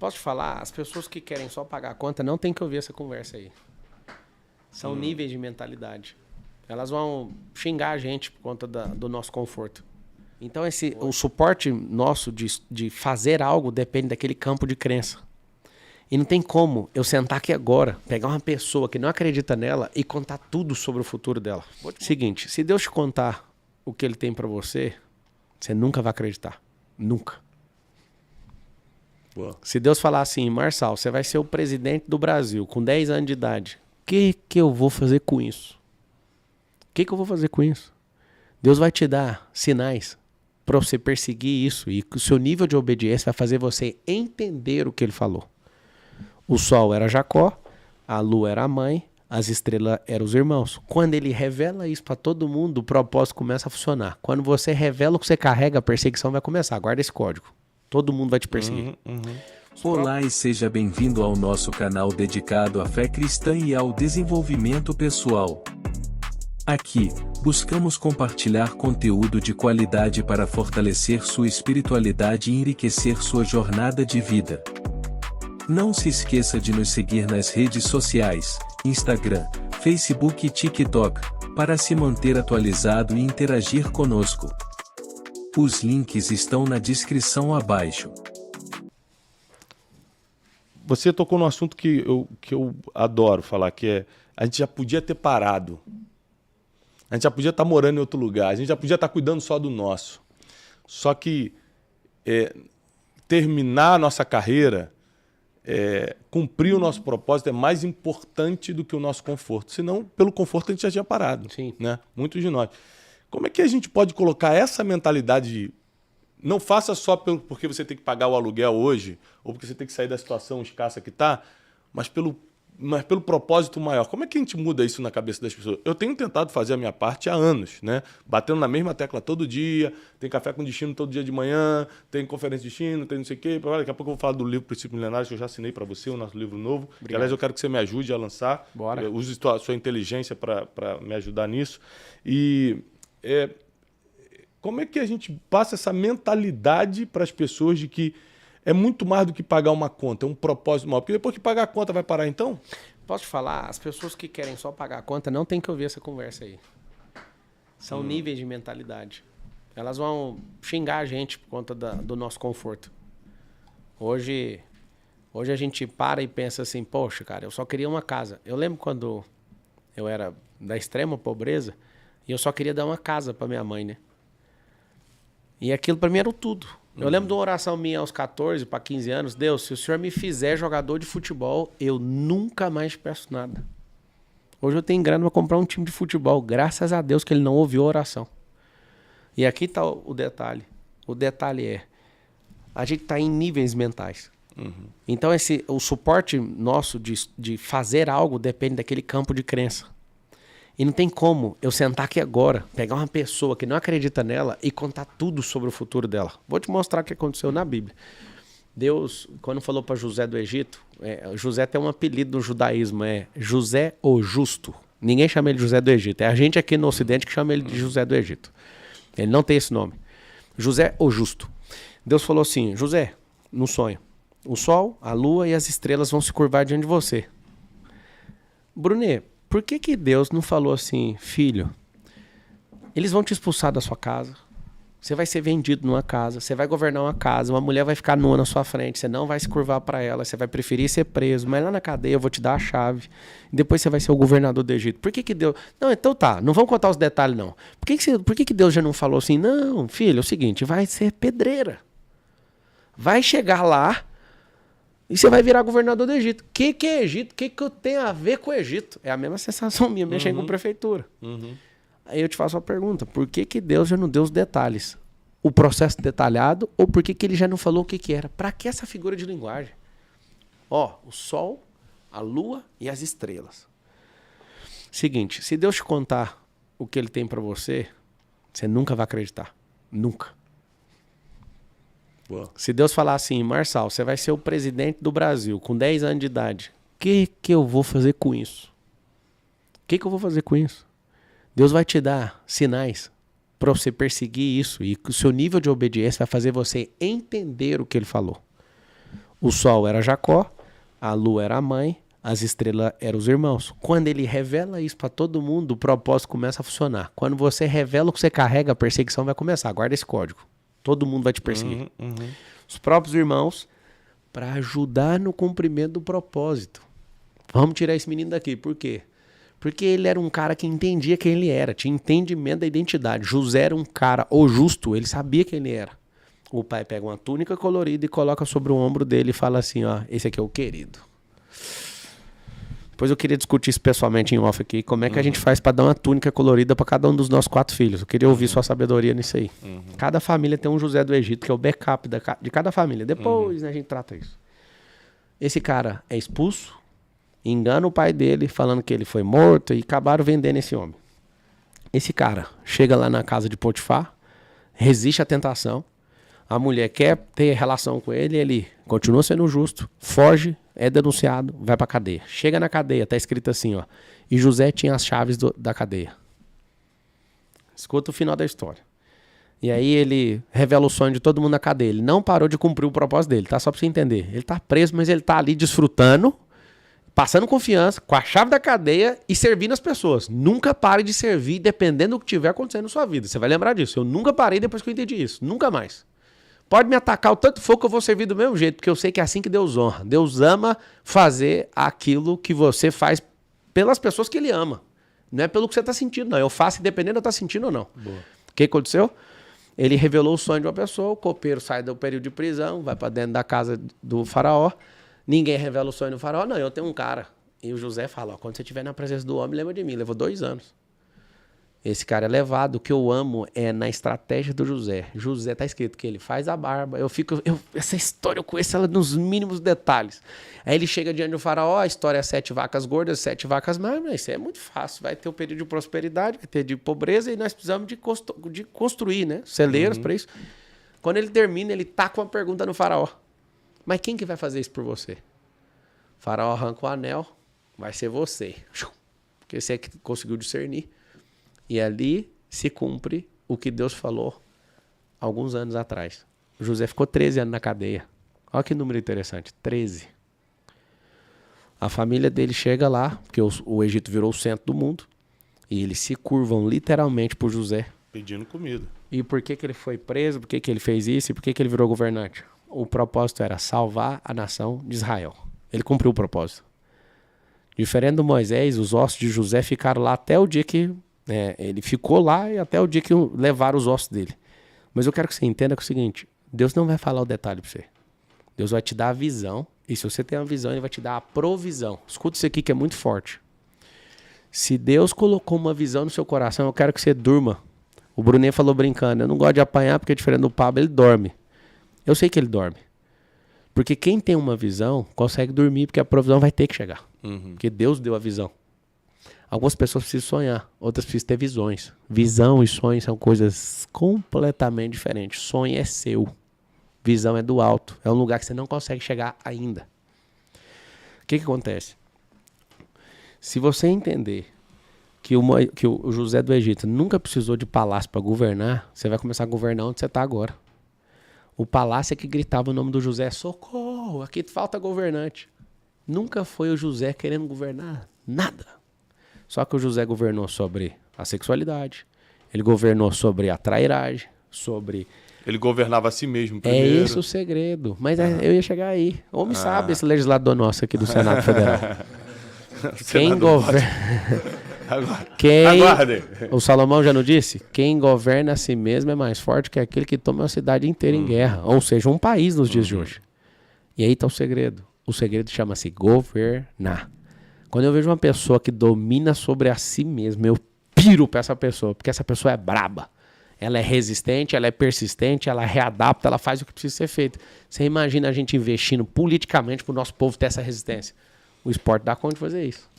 Posso te falar? As pessoas que querem só pagar a conta não tem que ouvir essa conversa aí. São níveis de mentalidade. Elas vão xingar a gente por conta do nosso conforto. Então, o suporte nosso de fazer algo depende daquele campo de crença. E não tem como eu sentar aqui agora, pegar uma pessoa que não acredita nela e contar tudo sobre o futuro dela. Seguinte, se Deus te contar o que ele tem pra você, você nunca vai acreditar. Nunca. Boa. Se Deus falar assim, Marçal, você vai ser o presidente do Brasil com 10 anos de idade, o que eu vou fazer com isso? O que eu vou fazer com isso? Deus vai te dar sinais para você perseguir isso e o seu nível de obediência vai fazer você entender o que ele falou. O sol era Jacó, a lua era a mãe, as estrelas eram os irmãos. Quando ele revela isso para todo mundo, o propósito começa a funcionar. Quando você revela o que você carrega, a perseguição vai começar. Guarda esse código. Todo mundo vai te perseguir. Olá e seja bem-vindo ao nosso canal dedicado à fé cristã e ao desenvolvimento pessoal. Aqui, buscamos compartilhar conteúdo de qualidade para fortalecer sua espiritualidade e enriquecer sua jornada de vida. Não se esqueça de nos seguir nas redes sociais, Instagram, Facebook e TikTok, para se manter atualizado e interagir conosco. Os links estão na descrição abaixo. Você tocou num assunto que eu adoro falar, que é a gente já podia ter parado. A gente já podia estar morando em outro lugar, a gente já podia estar cuidando só do nosso. Só que terminar a nossa carreira, cumprir o nosso propósito é mais importante do que o nosso conforto. Senão, pelo conforto, a gente já tinha parado. Sim. Né? Muitos de nós. Como é que a gente pode colocar essa mentalidade de não faça só porque você tem que pagar o aluguel hoje, ou porque você tem que sair da situação escassa que está, mas pelo propósito maior. Como é que a gente muda isso na cabeça das pessoas? Eu tenho tentado fazer a minha parte há anos, né? Batendo na mesma tecla todo dia, tem café com destino todo dia de manhã, tem conferência de destino, tem não sei o quê. Daqui a pouco eu vou falar do livro Princípios Milenares, que eu já assinei para você, o nosso livro novo. Que, aliás, eu quero que você me ajude a lançar. Bora. Use a sua inteligência para me ajudar nisso. E como é que a gente passa essa mentalidade para as pessoas de que é muito mais do que pagar uma conta, é um propósito maior? Porque depois que pagar a conta vai parar então? Posso te falar? As pessoas que querem só pagar a conta não tem que ouvir essa conversa aí. São níveis de mentalidade. Elas vão xingar a gente por conta do nosso conforto. Hoje a gente para e pensa assim, poxa, cara, eu só queria uma casa. Eu lembro quando eu era da extrema pobreza e eu só queria dar uma casa para minha mãe, né? E aquilo para mim era o tudo. Eu lembro de uma oração minha aos 14 para 15 anos. Deus, se o Senhor me fizer jogador de futebol, eu nunca mais peço nada. Hoje eu tenho grana para comprar um time de futebol. Graças a Deus que ele não ouviu a oração. E aqui está o detalhe. O detalhe é, a gente está em níveis mentais. Então o suporte nosso de fazer algo depende daquele campo de crença. E não tem como eu sentar aqui agora, pegar uma pessoa que não acredita nela e contar tudo sobre o futuro dela. Vou te mostrar o que aconteceu na Bíblia. Deus, quando falou para José do Egito, José tem um apelido no judaísmo, é José o Justo. Ninguém chama ele de José do Egito. É a gente aqui no Ocidente que chama ele de José do Egito. Ele não tem esse nome. José o Justo. Deus falou assim, José, no sonho, o sol, a lua e as estrelas vão se curvar diante de você. Brunet, por que Deus não falou assim, filho, eles vão te expulsar da sua casa, você vai ser vendido numa casa, você vai governar uma casa, uma mulher vai ficar nua na sua frente, você não vai se curvar para ela, você vai preferir ser preso, mas lá na cadeia eu vou te dar a chave, e depois você vai ser o governador do Egito. Por que Deus... Não, então tá, não vamos contar os detalhes não. Por que Deus já não falou assim, não, filho, é o seguinte, vai ser pedreira. Vai chegar lá, e você vai virar governador do Egito. O que é Egito? O que eu tenho a ver com o Egito? É a mesma sensação minha, mexendo com prefeitura. Aí eu te faço uma pergunta. Por que Deus já não deu os detalhes? O processo detalhado? Ou por que ele já não falou o que era? Para que essa figura de linguagem? Ó, o sol, a lua e as estrelas. Seguinte, se Deus te contar o que ele tem para você, você nunca vai acreditar. Nunca. Boa. Se Deus falar assim, Marçal, você vai ser o presidente do Brasil com 10 anos de idade, o que eu vou fazer com isso? O que eu vou fazer com isso? Deus vai te dar sinais para você perseguir isso e o seu nível de obediência vai fazer você entender o que ele falou. O sol era Jacó, a lua era a mãe, as estrelas eram os irmãos. Quando ele revela isso para todo mundo, o propósito começa a funcionar. Quando você revela o que você carrega, a perseguição vai começar. Guarda esse código. Todo mundo vai te perseguir. Os próprios irmãos, para ajudar no cumprimento do propósito. Vamos tirar esse menino daqui. Por quê? Porque ele era um cara que entendia quem ele era. Tinha entendimento da identidade. José era um cara, o justo, ele sabia quem ele era. O pai pega uma túnica colorida e coloca sobre o ombro dele e fala assim, ó, esse aqui é o querido. Depois eu queria discutir isso pessoalmente em off aqui, como é que a gente faz para dar uma túnica colorida para cada um dos nossos 4 filhos. Eu queria ouvir sua sabedoria nisso aí. Cada família tem um José do Egito, que é o backup de cada família. Depois né, a gente trata isso. Esse cara é expulso, engana o pai dele, falando que ele foi morto e acabaram vendendo esse homem. Esse cara chega lá na casa de Potifar, resiste à tentação, a mulher quer ter relação com ele, ele continua sendo justo, foge, é denunciado, vai pra cadeia. Chega na cadeia, tá escrito assim, ó. E José tinha as chaves da cadeia. Escuta o final da história. E aí ele revela o sonho de todo mundo na cadeia. Ele não parou de cumprir o propósito dele, tá? Só pra você entender. Ele tá preso, mas ele tá ali desfrutando, passando confiança, com a chave da cadeia e servindo as pessoas. Nunca pare de servir, dependendo do que tiver acontecendo na sua vida. Você vai lembrar disso. Eu nunca parei depois que eu entendi isso. Nunca mais. Pode me atacar o tanto for que eu vou servir do mesmo jeito, porque eu sei que é assim que Deus honra. Deus ama fazer aquilo que você faz pelas pessoas que Ele ama. Não é pelo que você está sentindo, não. Eu faço independente de eu estar sentindo ou não. Boa. O que aconteceu? Ele revelou o sonho de uma pessoa, o copeiro sai do período de prisão, vai para dentro da casa do faraó. Ninguém revela o sonho do faraó. Não, eu tenho um cara. E o José fala, ó, quando você estiver na presença do homem, lembra de mim. Levou 2 anos. Esse cara é levado. O que eu amo é na estratégia do José. José tá escrito que ele faz a barba. Essa história eu conheço ela nos mínimos detalhes. Aí ele chega diante do faraó, a história é 7 vacas gordas, 7 vacas magras. Mas isso é muito fácil. Vai ter o período de prosperidade, vai ter de pobreza e nós precisamos de construir, né? Celeiros para isso. Quando ele termina, ele taca uma pergunta no faraó. Mas quem que vai fazer isso por você? O faraó arranca o anel, vai ser você. Porque você é que conseguiu discernir. E ali se cumpre o que Deus falou alguns anos atrás. José ficou 13 anos na cadeia. Olha que número interessante, 13. A família dele chega lá, porque o Egito virou o centro do mundo, e eles se curvam literalmente por José. Pedindo comida. E por que ele foi preso, por que ele fez isso, e por que ele virou governante? O propósito era salvar a nação de Israel. Ele cumpriu o propósito. Diferente do Moisés, os ossos de José ficaram lá até o dia que... ele ficou lá e até o dia que levaram os ossos dele. Mas eu quero que você entenda que é o seguinte, Deus não vai falar o detalhe para você. Deus vai te dar a visão, e se você tem uma visão, Ele vai te dar a provisão. Escuta isso aqui que é muito forte. Se Deus colocou uma visão no seu coração, eu quero que você durma. O Brunet falou brincando, eu não gosto de apanhar porque diferente do Pablo, ele dorme. Eu sei que ele dorme. Porque quem tem uma visão, consegue dormir, porque a provisão vai ter que chegar. Porque Deus deu a visão. Algumas pessoas precisam sonhar, outras precisam ter visões. Visão e sonho são coisas completamente diferentes. Sonho é seu. Visão é do alto. É um lugar que você não consegue chegar ainda. O que acontece? Se você entender que o José do Egito nunca precisou de palácio para governar, você vai começar a governar onde você está agora. O palácio é que gritava o nome do José, socorro, aqui falta governante. Nunca foi o José querendo governar nada. Só que o José governou sobre a sexualidade, ele governou sobre a trairagem, sobre... Ele governava a si mesmo primeiro. É esse o segredo. Mas eu ia chegar aí. Homem sabe, esse legislador nosso aqui do Senado Federal. Quem governa... Aguardem. O Salomão já não disse? Quem governa a si mesmo é mais forte que aquele que toma a cidade inteira em guerra. Ou seja, um país nos dias de hoje. E aí está o segredo. O segredo chama-se governar. Quando eu vejo uma pessoa que domina sobre a si mesma, eu piro para essa pessoa, porque essa pessoa é braba. Ela é resistente, ela é persistente, ela readapta, ela faz o que precisa ser feito. Você imagina a gente investindo politicamente para o nosso povo ter essa resistência. O esporte dá conta de fazer isso.